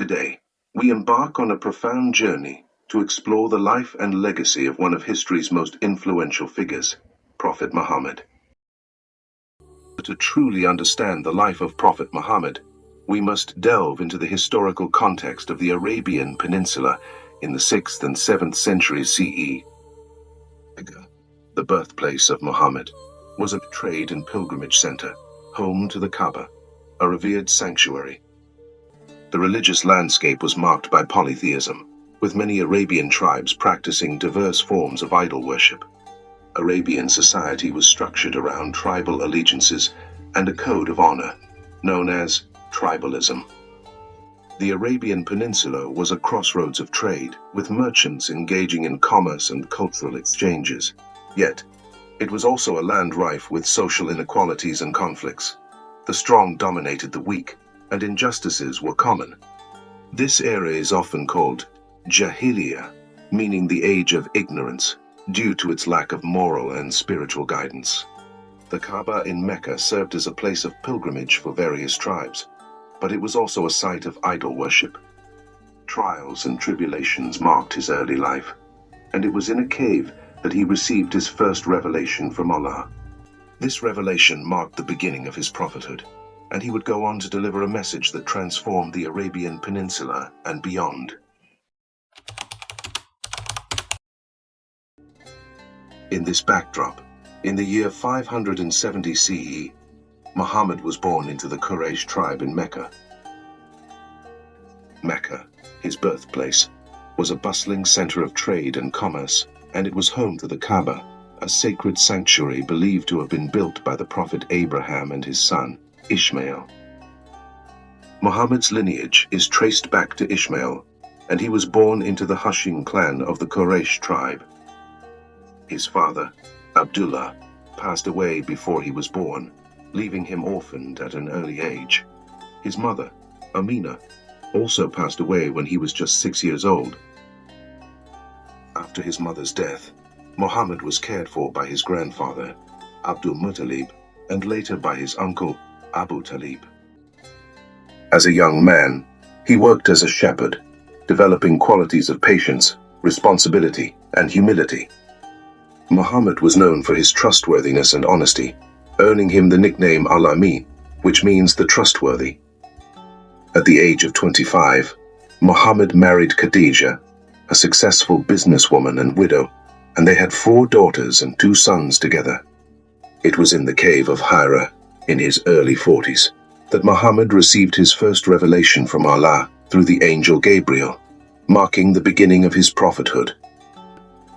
Today, we embark on a profound journey to explore the life and legacy of one of history's most influential figures, Prophet Muhammad. To truly understand the life of Prophet Muhammad, we must delve into the historical context of the Arabian Peninsula in the 6th and 7th centuries CE. Mecca, the birthplace of Muhammad, was a trade and pilgrimage center, home to the Kaaba, a revered sanctuary. The religious landscape was marked by polytheism, with many Arabian tribes practicing diverse forms of idol worship. Arabian society was structured around tribal allegiances and a code of honor, known as tribalism. The Arabian Peninsula was a crossroads of trade, with merchants engaging in commerce and cultural exchanges. Yet, it was also a land rife with social inequalities and conflicts. The strong dominated the weak, and injustices were common. This area is often called Jahiliyyah, meaning the age of ignorance, due to its lack of moral and spiritual guidance. The Kaaba in Mecca served as a place of pilgrimage for various tribes, but it was also a site of idol worship. Trials and tribulations marked his early life, and it was in a cave that he received his first revelation from Allah. This revelation marked the beginning of his prophethood, and he would go on to deliver a message that transformed the Arabian Peninsula and beyond. In this backdrop, in the year 570 CE, Muhammad was born into the Quraysh tribe in Mecca. Mecca, his birthplace, was a bustling center of trade and commerce, and it was home to the Kaaba, a sacred sanctuary believed to have been built by the prophet Abraham and his son, Ishmael. Muhammad's lineage is traced back to Ishmael, and he was born into the Hashim clan of the Quraysh tribe. His father, Abdullah, passed away before he was born, leaving him orphaned at an early age. His mother, Amina, also passed away when he was just 6 years old. After his mother's death, Muhammad was cared for by his grandfather, Abdul Muttalib, and later by his uncle, Abu Talib. As a young man, he worked as a shepherd, developing qualities of patience, responsibility, and humility. Muhammad was known for his trustworthiness and honesty, earning him the nickname Al-Amin, which means the trustworthy. At the age of 25, Muhammad married Khadija, a successful businesswoman and widow, and they had 4 daughters and 2 sons together. It was in the cave of Hira, in his early 40s, that Muhammad received his first revelation from Allah through the angel Gabriel, marking the beginning of his prophethood.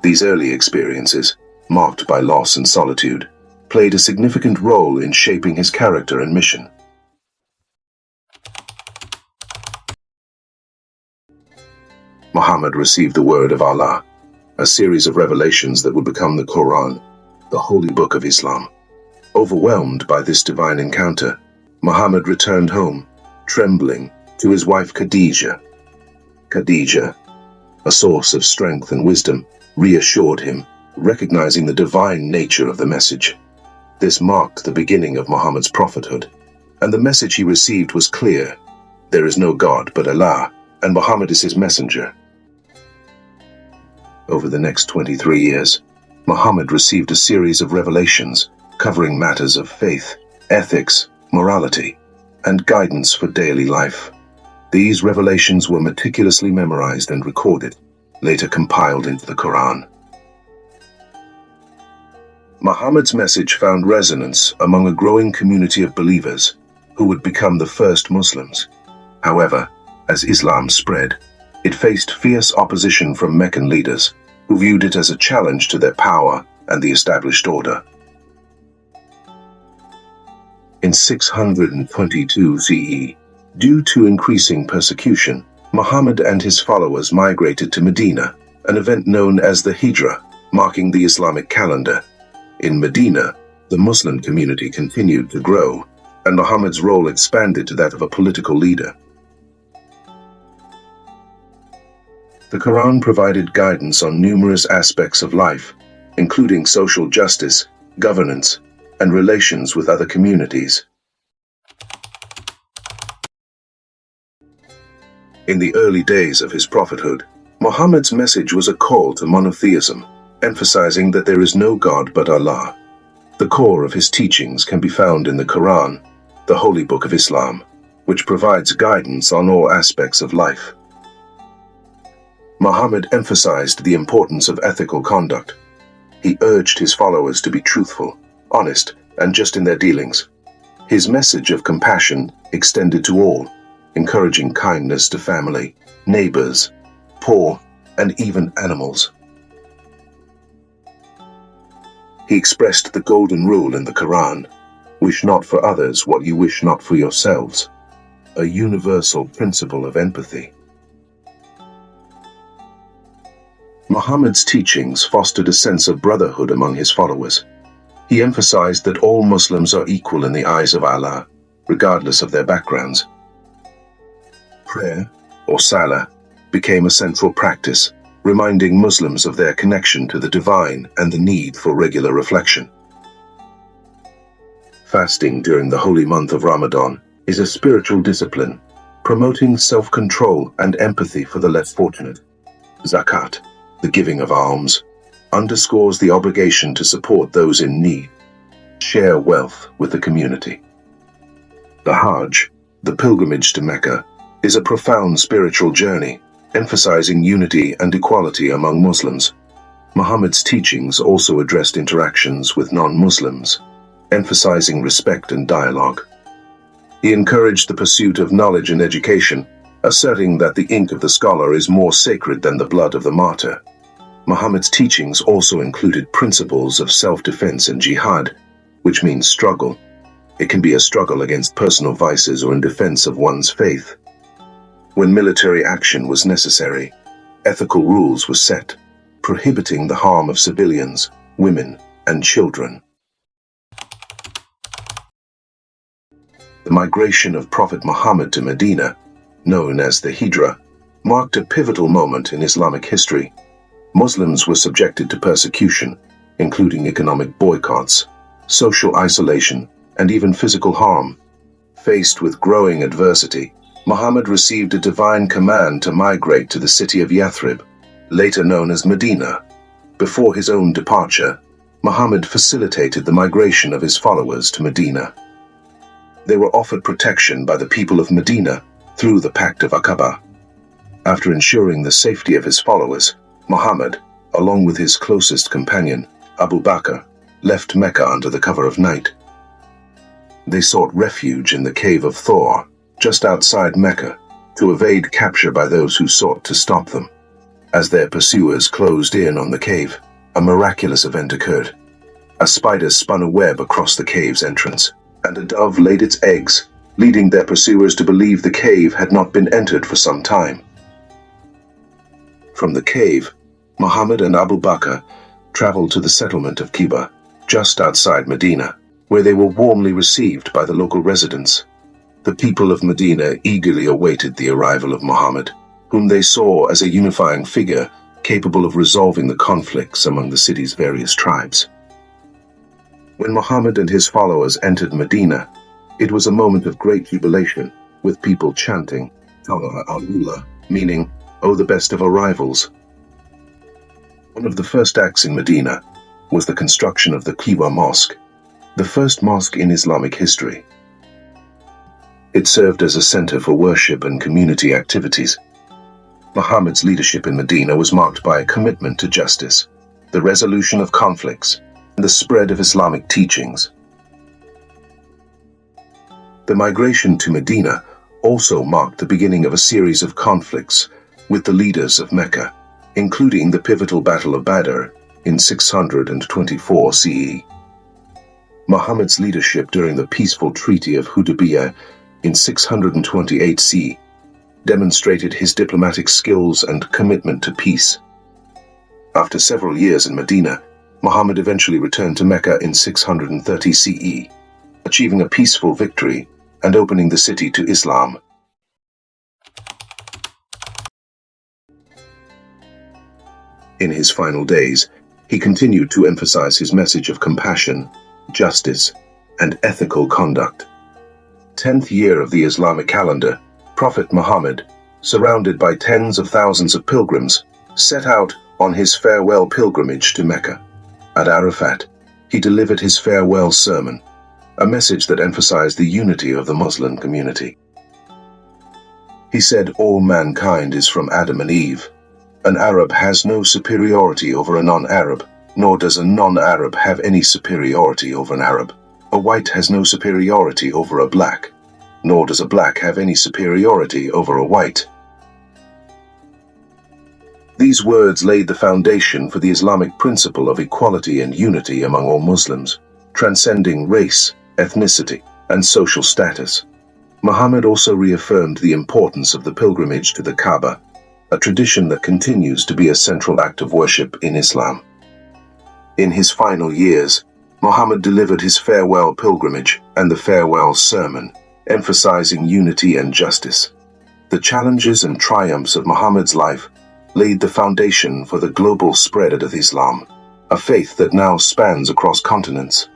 These early experiences, marked by loss and solitude, played a significant role in shaping his character and mission. Muhammad received the word of Allah, a series of revelations that would become the Quran, the holy book of Islam. Overwhelmed by this divine encounter, Muhammad returned home, trembling, to his wife Khadija. Khadija, a source of strength and wisdom, reassured him, recognizing the divine nature of the message. This marked the beginning of Muhammad's prophethood, and the message he received was clear: there is no God but Allah, and Muhammad is his messenger. Over the next 23 years, Muhammad received a series of revelations covering matters of faith, ethics, morality, and guidance for daily life. These revelations were meticulously memorized and recorded, later compiled into the Quran. Muhammad's message found resonance among a growing community of believers who would become the first Muslims. However, as Islam spread, it faced fierce opposition from Meccan leaders who viewed it as a challenge to their power and the established order. In 622 CE, due to increasing persecution, Muhammad and his followers migrated to Medina, an event known as the Hijrah, marking the Islamic calendar. In Medina, the Muslim community continued to grow, and Muhammad's role expanded to that of a political leader. The Quran provided guidance on numerous aspects of life, including social justice, governance, and relations with other communities. In the early days of his prophethood, Muhammad's message was a call to monotheism, emphasizing that there is no God but Allah. The core of his teachings can be found in the Quran, the holy book of Islam, which provides guidance on all aspects of life. Muhammad emphasized the importance of ethical conduct. He urged his followers to be truthful, honest, and just in their dealings. His message of compassion extended to all, encouraging kindness to family, neighbors, poor, and even animals. He expressed the golden rule in the Quran, "Wish not for others what you wish not for yourselves," a universal principle of empathy. Muhammad's teachings fostered a sense of brotherhood among his followers. He emphasized that all Muslims are equal in the eyes of Allah, regardless of their backgrounds. Prayer, or salah, became a central practice, reminding Muslims of their connection to the divine and the need for regular reflection. Fasting during the holy month of Ramadan is a spiritual discipline, promoting self-control and empathy for the less fortunate. Zakat, the giving of alms, underscores the obligation to support those in need, share wealth with the community. The Hajj, the pilgrimage to Mecca, is a profound spiritual journey, emphasizing unity and equality among Muslims. Muhammad's teachings also addressed interactions with non-Muslims, emphasizing respect and dialogue. He encouraged the pursuit of knowledge and education, asserting that the ink of the scholar is more sacred than the blood of the martyr. Muhammad's teachings also included principles of self-defense and jihad, which means struggle. It can be a struggle against personal vices or in defense of one's faith. When military action was necessary, ethical rules were set, prohibiting the harm of civilians, women, and children. The migration of Prophet Muhammad to Medina, known as the Hijra, marked a pivotal moment in Islamic history. Muslims were subjected to persecution, including economic boycotts, social isolation, and even physical harm. Faced with growing adversity, Muhammad received a divine command to migrate to the city of Yathrib, later known as Medina. Before his own departure, Muhammad facilitated the migration of his followers to Medina. They were offered protection by the people of Medina through the Pact of Aqaba. After ensuring the safety of his followers, Muhammad, along with his closest companion, Abu Bakr, left Mecca under the cover of night. They sought refuge in the cave of Thor, just outside Mecca, to evade capture by those who sought to stop them. As their pursuers closed in on the cave, a miraculous event occurred. A spider spun a web across the cave's entrance, and a dove laid its eggs, leading their pursuers to believe the cave had not been entered for some time. From the cave, Muhammad and Abu Bakr traveled to the settlement of Quba, just outside Medina, where they were warmly received by the local residents. The people of Medina eagerly awaited the arrival of Muhammad, whom they saw as a unifying figure capable of resolving the conflicts among the city's various tribes. When Muhammad and his followers entered Medina, it was a moment of great jubilation, with people chanting, "Allah al-Ula," meaning, "Oh, the best of arrivals." One of the first acts in Medina was the construction of the Quba Mosque, the first mosque in Islamic history. It served as a center for worship and community activities. Muhammad's leadership in Medina was marked by a commitment to justice, the resolution of conflicts, and the spread of Islamic teachings. The migration to Medina also marked the beginning of a series of conflicts with the leaders of Mecca, including the pivotal Battle of Badr in 624 CE. Muhammad's leadership during the peaceful Treaty of Hudaybiyah in 628 CE demonstrated his diplomatic skills and commitment to peace. After several years in Medina, Muhammad eventually returned to Mecca in 630 CE, achieving a peaceful victory and opening the city to Islam. In his final days, he continued to emphasize his message of compassion, justice, and ethical conduct. 10th year of the Islamic calendar, Prophet Muhammad, surrounded by tens of thousands of pilgrims, set out on his farewell pilgrimage to Mecca. At Arafat, he delivered his farewell sermon, a message that emphasized the unity of the Muslim community. He said, "All mankind is from Adam and Eve. An Arab has no superiority over a non-Arab, nor does a non-Arab have any superiority over an Arab. A white has no superiority over a black, nor does a black have any superiority over a white." These words laid the foundation for the Islamic principle of equality and unity among all Muslims, transcending race, ethnicity, and social status. Muhammad also reaffirmed the importance of the pilgrimage to the Kaaba, a tradition that continues to be a central act of worship in Islam. In his final years, Muhammad delivered his farewell pilgrimage and the farewell sermon, emphasizing unity and justice. The challenges and triumphs of Muhammad's life laid the foundation for the global spread of Islam, a faith that now spans across continents.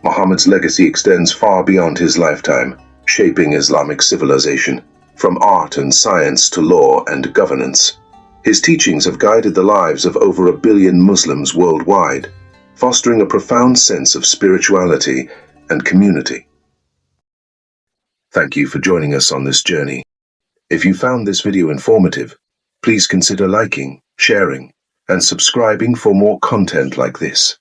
Muhammad's legacy extends far beyond his lifetime, shaping Islamic civilization, from art and science to law and governance. His teachings have guided the lives of over 1 billion Muslims worldwide, fostering a profound sense of spirituality and community. Thank you for joining us on this journey. If you found this video informative, please consider liking, sharing, and subscribing for more content like this.